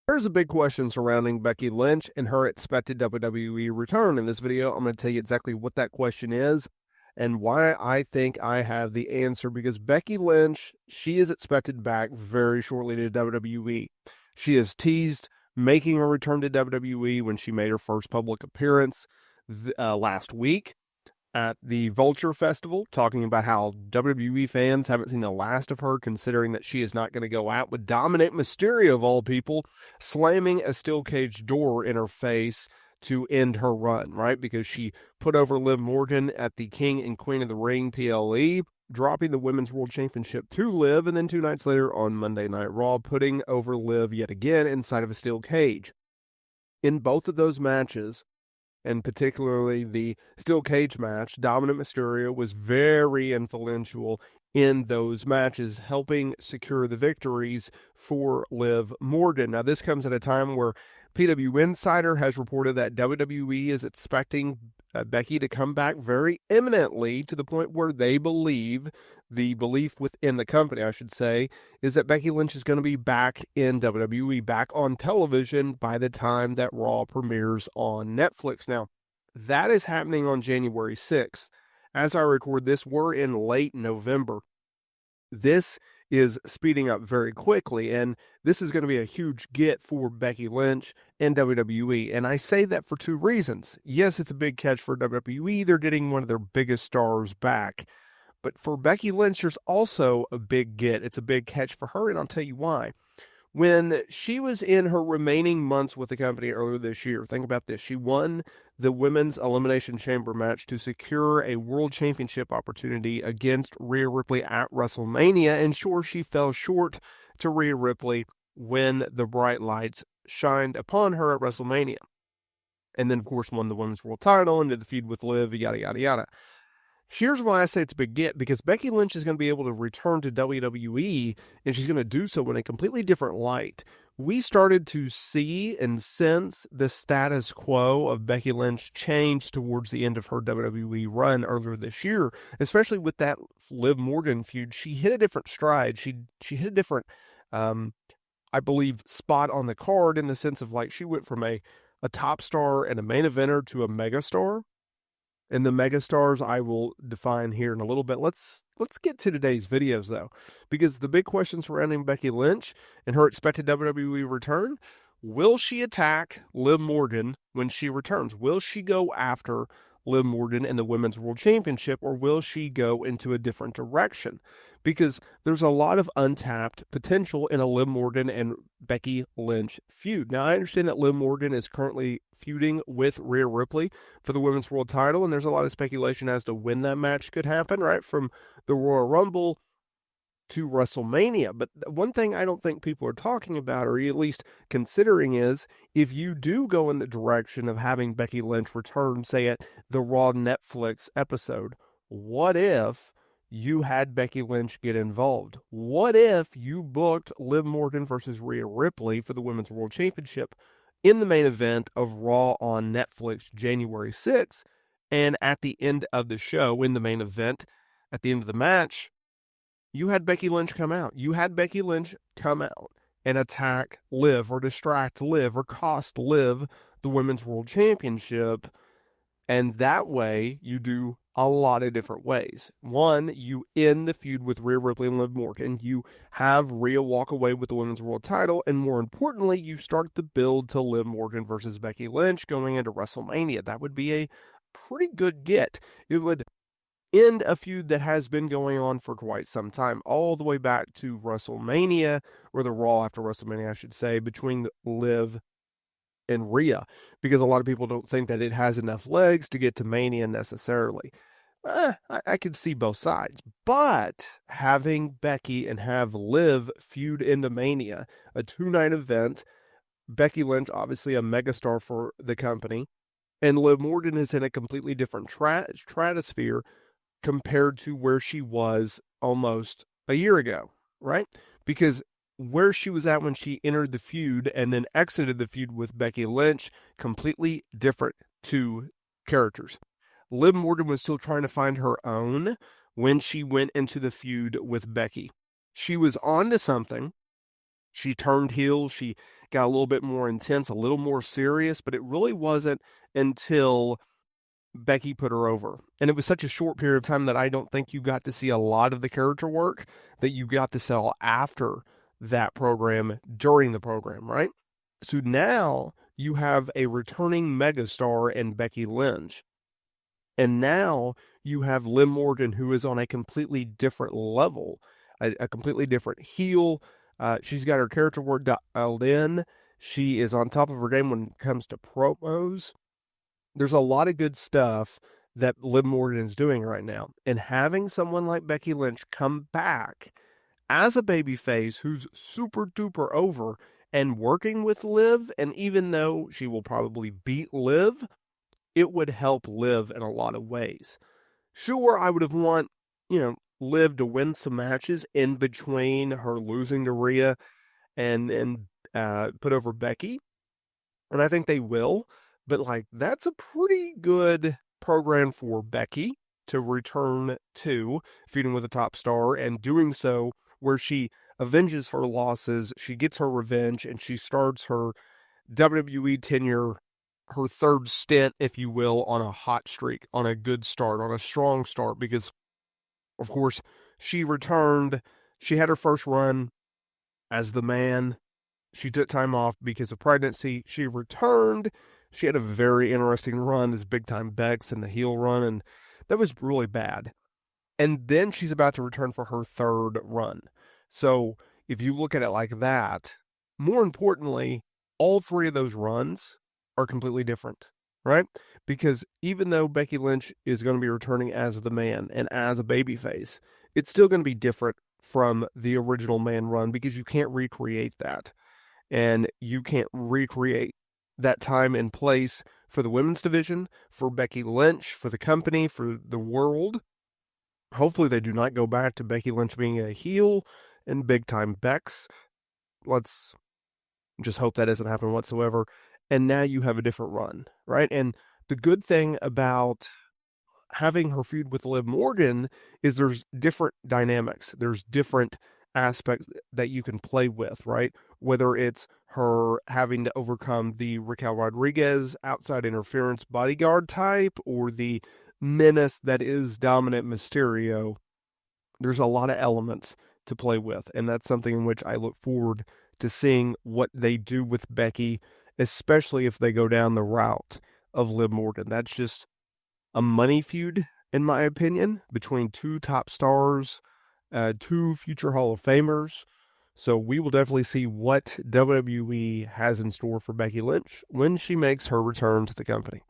There's a big question surrounding Becky Lynch and her expected WWE return. In this video, I'm going to tell you exactly what that question is and why I think I have the answer, because Becky Lynch, she is expected back very shortly to WWE. She has teased making a return to WWE when she made her first public appearance last week at the Vulture Festival, talking about how WWE fans haven't seen the last of her, considering that she is not going to go out with Dominic Mysterio, of all people, slamming a steel cage door in her face to end her run, right? Because she put over Liv Morgan at the King and Queen of the Ring PLE, dropping the Women's World Championship to Liv, and then 2 nights later on Monday Night Raw, putting over Liv yet again inside of a steel cage. In both of those matches, and particularly the steel cage match, Dominic Mysterio was very influential in those matches, helping secure the victories for Liv Morgan. Now, this comes at a time where PW Insider has reported that WWE is expecting Becky to come back very imminently, to the point where they believe, the belief within the company, I should say, is that Becky Lynch is going to be back in WWE, back on television by the time that Raw premieres on Netflix. Now, that is happening on January 6th. As I record this, we're in late November. This is speeding up very quickly, and this is going to be a huge get for Becky Lynch and WWE. And I say that for two reasons. Yes, it's a big catch for WWE. They're getting one of their biggest stars back. But for Becky Lynch, there's also a big get. It's a big catch for her, and I'll tell you why. When she was in her remaining months with the company earlier this year, think about this. She won the Women's Elimination Chamber match to secure a World Championship opportunity against Rhea Ripley at WrestleMania. And sure, she fell short to Rhea Ripley when the bright lights shined upon her at WrestleMania. And then, of course, won the Women's World title and did the feud with Liv, yada, yada, yada. Here's why I say it's a big get, because Becky Lynch is going to be able to return to WWE, and she's going to do so in a completely different light. We started to see and sense the status quo of Becky Lynch change towards the end of her WWE run earlier this year, especially with that Liv Morgan feud. She hit a different stride. She hit a different, I believe, spot on the card, in the sense of, like, she went from a top star and a main eventer to a mega star. And the megastars I will define here in a little bit. Let's get to today's videos, though, because the big question surrounding Becky Lynch and her expected WWE return: will she attack Liv Morgan when she returns? Will she go after Liv Morgan in the Women's World Championship, or will she go into a different direction? Because there's a lot of untapped potential in a Liv Morgan and Becky Lynch feud. Now, I understand that Liv Morgan is currently feuding with Rhea Ripley for the Women's World title, and there's a lot of speculation as to when that match could happen, right? From the Royal Rumble to WrestleMania. But one thing I don't think people are talking about, or at least considering, is if you do go in the direction of having Becky Lynch return, say at the Raw Netflix episode, what if you had Becky Lynch get involved? What if you booked Liv Morgan versus Rhea Ripley for the Women's World Championship in the main event of Raw on Netflix January 6th, and at the end of the show, in the main event, at the end of the match, you had Becky Lynch come out. You had Becky Lynch come out and attack Liv, or distract Liv, or cost Liv the Women's World Championship. And that way, you do a lot of different ways. One, you end the feud with Rhea Ripley and Liv Morgan. You have Rhea walk away with the Women's World title. And more importantly, you start the build to Liv Morgan versus Becky Lynch going into WrestleMania. That would be a pretty good get. It would end a feud that has been going on for quite some time, all the way back to WrestleMania, or the Raw after WrestleMania, I should say, between Liv and Rhea, because a lot of people don't think that it has enough legs to get to Mania necessarily. I could see both sides, but having Becky and have Liv feud into Mania, a 2-night event, Becky Lynch, obviously a megastar for the company, and Liv Morgan is in a completely different stratosphere compared to where she was almost a year ago, right? Because where she was at when she entered the feud and then exited the feud with Becky Lynch, completely different two characters. Liv Morgan was still trying to find her own when she went into the feud with Becky. She was on to something. She turned heel. She got a little bit more intense, a little more serious, but it really wasn't until Becky put her over. And it was such a short period of time that I don't think you got to see a lot of the character work that you got to sell after that program, during the program, right? So now you have a returning megastar in Becky Lynch. And now you have Liv Morgan, who is on a completely different level, a completely different heel. She's got her character work dialed in. She is on top of her game when it comes to promos. There's a lot of good stuff that Liv Morgan is doing right now. And having someone like Becky Lynch come back as a babyface who's super duper over and working with Liv, and even though she will probably beat Liv, it would help Liv in a lot of ways. Sure, I would have want, Liv to win some matches in between her losing to Rhea and put over Becky. And I think they will. But that's a pretty good program for Becky to return to, feuding with a top star and doing so where she avenges her losses, she gets her revenge, and she starts her WWE tenure, her third stint, if you will, on a hot streak, on a good start, on a strong start, because, of course, she returned. She had her first run as the man. She took time off because of pregnancy. She returned. She had a very interesting run as Big Time Bex in the heel run, and that was really bad. And then she's about to return for her third run. So if you look at it like that, more importantly, all three of those runs are completely different, right? Because even though Becky Lynch is going to be returning as the man and as a babyface, it's still going to be different from the original man run because you can't recreate that. And you can't recreate that time and place for the women's division, for Becky Lynch, for the company, for the world. Hopefully they do not go back to Becky Lynch being a heel and Big Time Bex. Let's just hope that doesn't happen whatsoever. And now you have a different run, right? And the good thing about having her feud with Liv Morgan is there's different dynamics. There's different aspects that you can play with, right? Whether it's her having to overcome the Raquel Rodriguez outside interference bodyguard type or the menace that is Dominant Mysterio. There's a lot of elements to play with, and that's something in which I look forward to seeing what they do with Becky, especially if they go down the route of Liv Morgan. That's just a money feud, in my opinion, between two top stars, two future Hall of Famers. So we will definitely see what WWE has in store for Becky Lynch when she makes her return to the company.